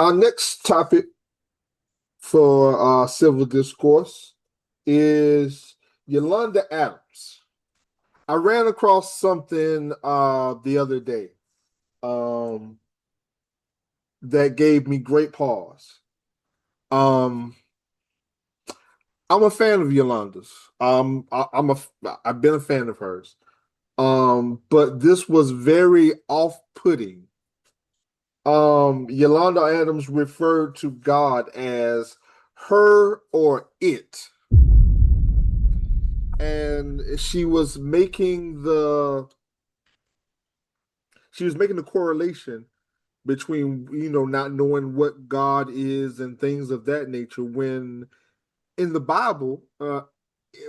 Our next topic for civil discourse is Yolanda Adams. I ran across something the other day um, that gave me great pause. Um, I'm a fan of Yolanda's. I've been a fan of hers. But this was very off-putting. Yolanda Adams referred to God as her or it. And she was making the correlation between not knowing what God is and things of that nature when in the Bible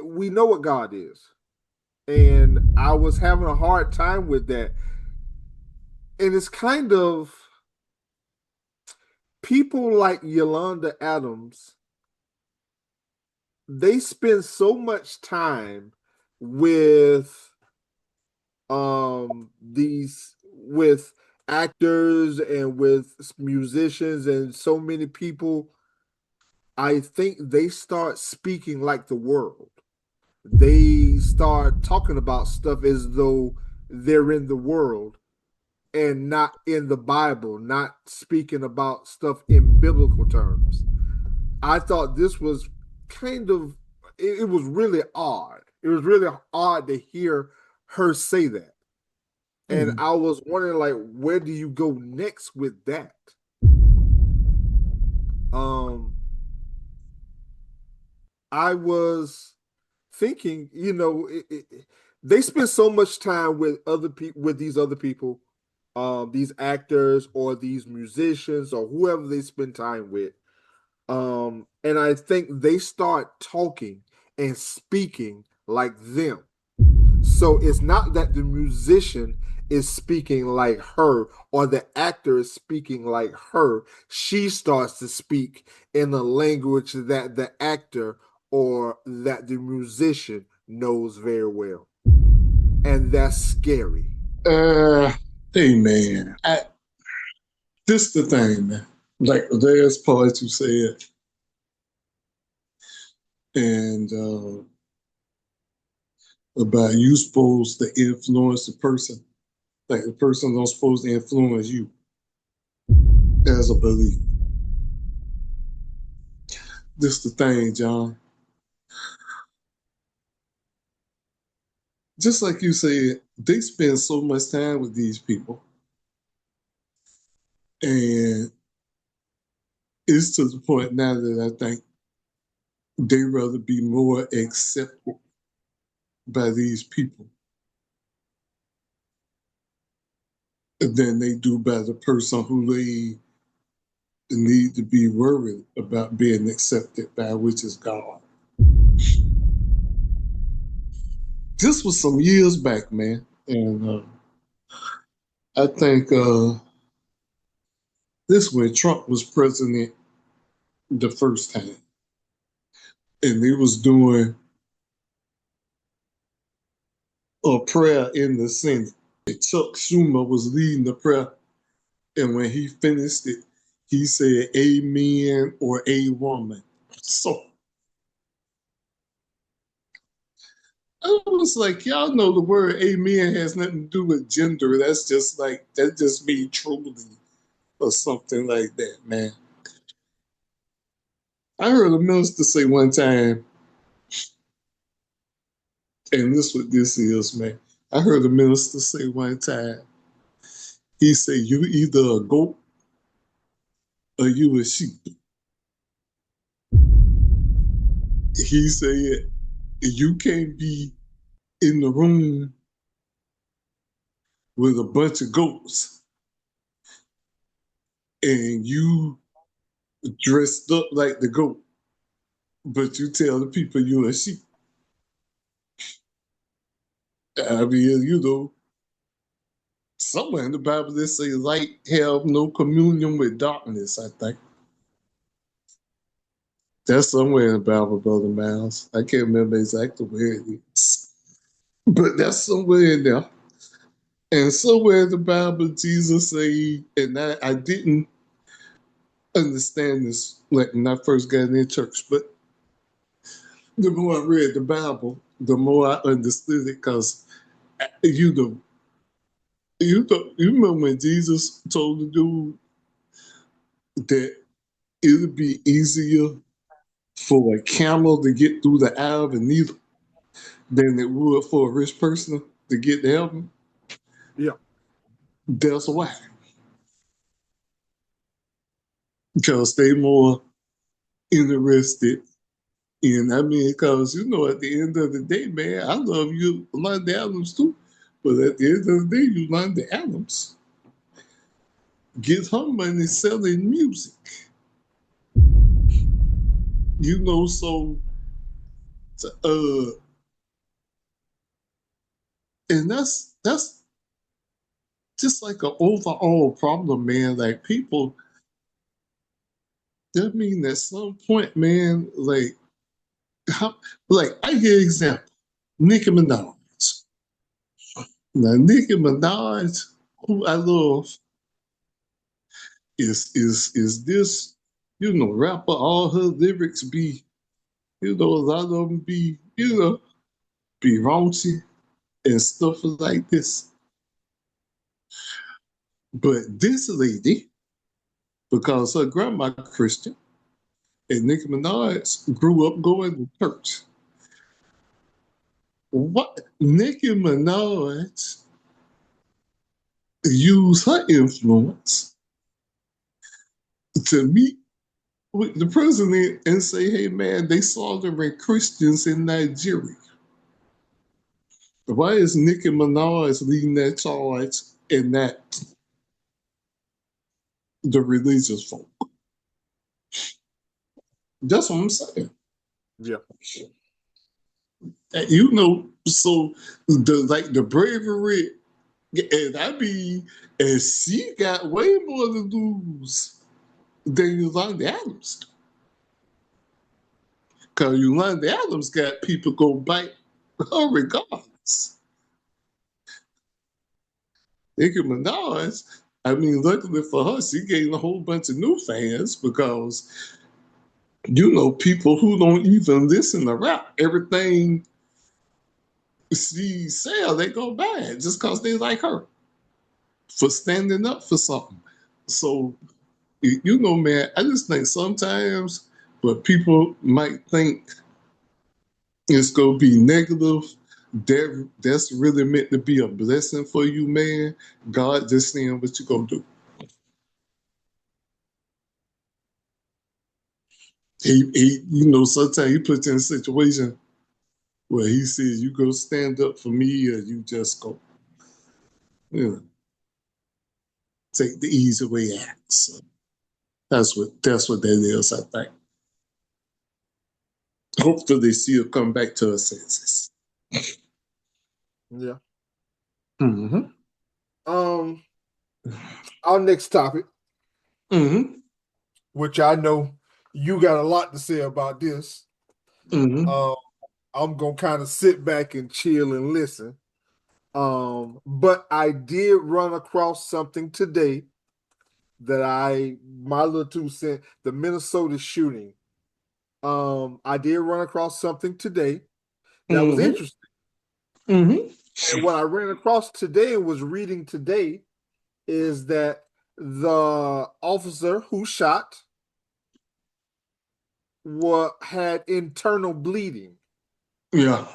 we know what God is. And I was having a hard time with that. And it's kind of people like Yolanda Adams, they spend so much time with these with actors and with musicians and so many people. I think they start speaking like the world. They start talking about stuff as though they're in the world and not in the Bible, not speaking about stuff in biblical terms. I thought this was kind of it was really odd. It was really odd to hear her say that. And Hmm. I was wondering, like, where do you go next with that? Um, I was thinking, they spend so much time with other people, with these other people, these actors or these musicians or whoever they spend time with. And I think they start talking and speaking like them. So it's not that the musician is speaking like her or the actor is speaking like her. She starts to speak in a language that the actor or that the musician knows very well. And that's scary. Uh, hey man, this the thing, man. Like the last part you said, and about you supposed to influence the person, like the person don't supposed to influence you as a believer. This the thing, John. Just like you said, they spend so much time with these people, and it's to the point now that I think they rather be more accepted by these people than they do by the person who they need to be worried about being accepted by, which is God. This was some years back, man, and I think this when Trump was president the first time, and they was doing a prayer in the Senate. Chuck Schumer was leading the prayer, and when he finished it, he said, "Amen" or "A woman." So I was like, y'all know the word amen has nothing to do with gender. That's just like, that just means truly or something like that, man. I heard a minister say one time, and this what this is, man. I heard a minister say one time, he said, you either a goat or you a sheep. He said, you can't be in the room with a bunch of goats and you dressed up like the goat, but you tell the people you're a sheep. I mean, somewhere in the Bible they say light have no communion with darkness, I think. That's somewhere in the Bible, Brother Miles. I can't remember exactly where it is. But that's somewhere in there. And somewhere in the Bible, Jesus said, and I didn't understand this like when I first got in church, but the more I read the Bible, the more I understood it. Because you remember when Jesus told the dude that it would be easier for a camel to get through the eye of a needle than it would for a rich person to get to heaven? Yeah. That's why. Because they more interested in, because at the end of the day, man, I love you, London Adams too. But at the end of the day, you London Adams get her money selling music. So and that's just like an overall problem, man. Like people, that mean at some point, man, like I hear example, Nicki Minaj. Now Nicki Minaj, who I love, is this, rapper, all her lyrics be, a lot of them be raunchy and stuff like this. But this lady, because her grandma Christian, and Nicki Minaj grew up going to church. What Nicki Minaj used her influence to meet with the president and say, hey man, they slaughtering Christians in Nigeria. Why is Nicki Minaj leading that charge and not the religious folk? That's what I'm saying. Yeah. So the bravery, and she got way more to lose than Yolanda Adams. Because Yolanda Adams got people go bite her regardless. Nicki Minaj, luckily for her, she gained a whole bunch of new fans because, people who don't even listen to rap, everything she sell, they go bad just because they like her for standing up for something. So, man, I just think sometimes what people might think is going to be negative, that's really meant to be a blessing for you, man. God just saying what you going to do. Sometimes he puts you in a situation where he says, you go stand up for me or you just go, take the easy way out. So that's what that is, I think. Hopefully she'll come back to her senses. Yeah. Mm-hmm. Our next topic, Mm-hmm. which I know you got a lot to say about this. Mm-hmm. I'm gonna kind of sit back and chill and listen. But I did run across something today that my little 2 cents, the Minnesota shooting. I did run across something today that was Mm-hmm. interesting. Mm-hmm. And what I ran across today and was reading today is that the officer who shot had internal bleeding, Yeah.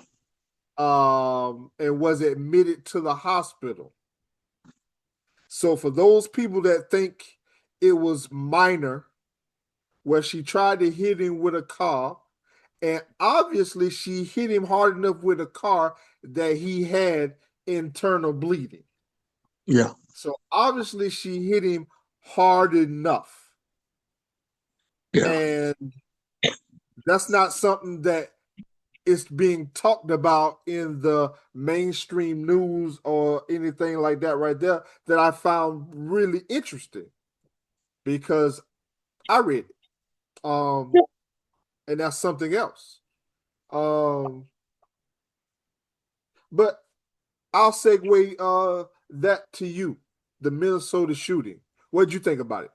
and was admitted to the hospital. So for those people that think it was minor, where she tried to hit him with a car, and obviously she hit him hard enough with a car that he had internal bleeding. Yeah. So obviously she hit him hard enough. Yeah. And that's not something that is being talked about in the mainstream news or anything like that right there, that I found really interesting because I read it. And that's something else. But I'll segue that to you, the Minnesota shooting. What'd you think about it?